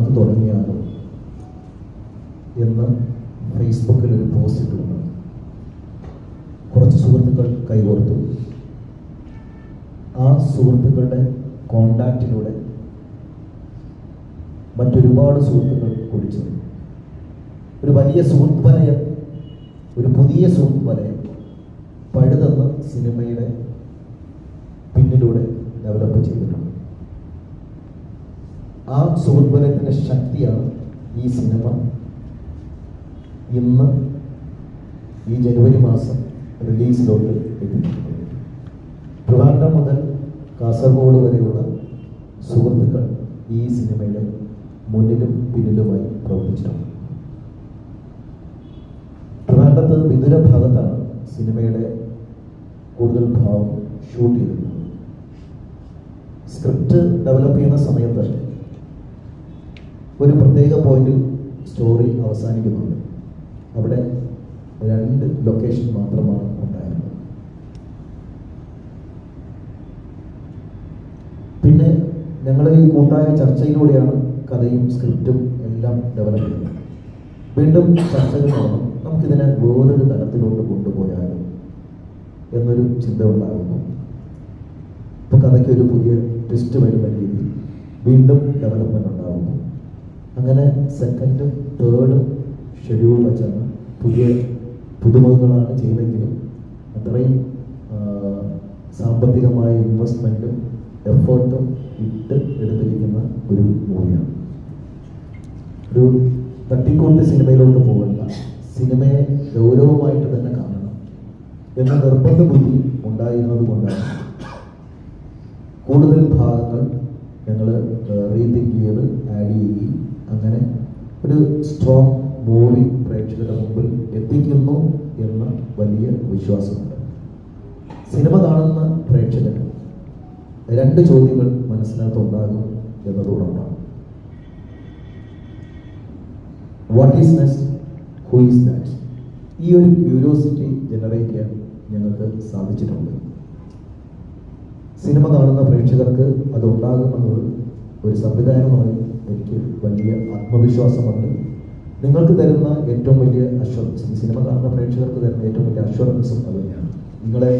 നമുക്ക് തുടങ്ങിയാലോ എന്ന് ഫേസ്ബുക്കിൽ ഒരു പോസ്റ്റ് ഇട്ടുണ്ട്. കുറച്ച് സുഹൃത്തുക്കൾ കൈകോർത്തു. ആ സുഹൃത്തുക്കളുടെ കോണ്ടാക്റ്റിലൂടെ മറ്റൊരുപാട് സുഹൃത്തുക്കൾ കൂടി ചേർന്നു. ഒരു വലിയ സുഹൃത്ത് വലയം, ഒരു പുതിയ സുഹൃത്ത് വലയം പഴുതെന്ന് സിനിമയുടെ പിന്നിലൂടെ ഡെവലപ്പ് ചെയ്തിട്ടുണ്ട്. ആ സുഹൃത്ത് വലയത്തിൻ്റെ ശക്തിയാണ് ഈ സിനിമ ഇന്ന് ഈ ജനുവരി മാസം റിലീസിലോട്ട് എത്തിയിട്ടുള്ളത്. ട്രിവാൻഡ്രം മുതൽ കാസർഗോഡ് വരെയുള്ള സുഹൃത്തുക്കൾ ഈ സിനിമയുടെ മുന്നിലും പിന്നിലുമായി പ്രവർത്തിച്ചിട്ടുണ്ട്. ട്രിവാൻഡ്രത്ത് വിദുര ഭാഗത്താണ് സിനിമയുടെ കൂടുതൽ ഭാഗം ഷൂട്ട് ചെയ്തിരുന്നത്. സ്ക്രിപ്റ്റ് ഡെവലപ്പ് ചെയ്യുന്ന സമയത്ത് ഒരു പ്രത്യേക പോയിന്റിൽ സ്റ്റോറി അവസാനിക്കുന്നുണ്ട്. അവിടെ 2 ലൊക്കേഷൻ മാത്രമാണ് ഉണ്ടായിരുന്നത്. പിന്നെ ഞങ്ങൾ ഈ കൂട്ടായ ചർച്ചയിലൂടെയാണ് കഥയും സ്ക്രിപ്റ്റും എല്ലാം ഡെവലപ്പ് ചെയ്യുന്നത്. വീണ്ടും ചർച്ചകൾ നടന്നു. നമുക്കിതിനെ വേറൊരു തലത്തിലോട്ട് കൊണ്ടുപോയാലും എന്നൊരു ചിന്ത ഉണ്ടാകുന്നു. ഇപ്പോൾ കഥയ്ക്ക് ഒരു പുതിയ ട്വിസ്റ്റ് വരുന്ന രീതിയിൽ വീണ്ടും ഡെവലപ്മെന്റ് ഉണ്ടാകുന്നു. അങ്ങനെ 2nd, 3rd ഷെഡ്യൂൾ വെച്ചാണ് പുതിയ പുതുമുഖങ്ങളാണ് ചെയ്യുന്നതെങ്കിലും അത്രയും സാമ്പത്തികമായ ഇൻവെസ്റ്റ്മെൻറ്റും എഫേർട്ടും ഇട്ട് എടുത്തിരിക്കുന്ന ഒരു മൂവിയാണ്. ഒരു തട്ടിക്കൂട്ട് സിനിമയിലോട്ട് പോകണ്ട, സിനിമയെ ഗൗരവമായിട്ട് തന്നെ കാണണം എന്ന നിർബന്ധ ബുദ്ധി ഉണ്ടായിരുന്നത് കൊണ്ടാണ് കൂടുതൽ ഭാഗങ്ങൾ ഞങ്ങൾ റീതിങ്ക് ചെയ്ത് ആഡ് ചെയ്യുകയും അങ്ങനെ ഒരു സ്ട്രോങ് മൂവി പ്രേക്ഷകരുടെ മുമ്പിൽ എത്തിക്കുന്നു എന്ന വലിയ വിശ്വാസമുണ്ട്. സിനിമ കാണുന്ന പ്രേക്ഷകന് 2 ചോദ്യങ്ങൾ മനസ്സിനകത്ത് ഉണ്ടാകും എന്നതോടൊപ്പം what is next, who is that, ഈ ഒരു ക്യൂരിയോസിറ്റി ജനറേറ്റ് ചെയ്യാൻ ഞങ്ങൾക്ക് സാധിച്ചിട്ടുണ്ട്. സിനിമ കാണുന്ന പ്രേക്ഷകർക്ക് അതുണ്ടാകുമെന്നത് ഒരു സംവിധാനമായി എനിക്ക് വലിയ ആത്മവിശ്വാസമുണ്ട്. നിങ്ങൾക്ക് തരുന്ന ഏറ്റവും വലിയ അഷ്വറൻസും, സിനിമ കാണുന്ന പ്രേക്ഷകർക്ക് തരുന്ന ഏറ്റവും വലിയ അഷ്വറൻസും അത് തന്നെയാണ്. നിങ്ങളെ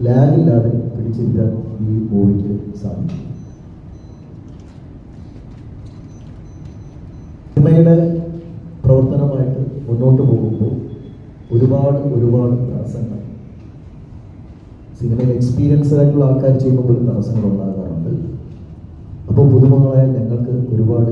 ലാഗില്ലാതെ പിടിച്ചിരിക്കാൻ ഈ മൂവിക്ക് സാധിക്കും. സിനിമയുടെ പ്രവർത്തനമായിട്ട് മുന്നോട്ട് പോകുമ്പോൾ ഒരുപാട് തടസ്സങ്ങൾ, സിനിമയിൽ എക്സ്പീരിയൻസ് ആയിട്ടുള്ള ആൾക്കാർ ചെയ്യുമ്പോൾ തടസ്സങ്ങൾ ഉണ്ടാകാറുണ്ട്. അപ്പോൾ പുതുമുഖങ്ങളായ ഞങ്ങൾക്ക് ഒരുപാട്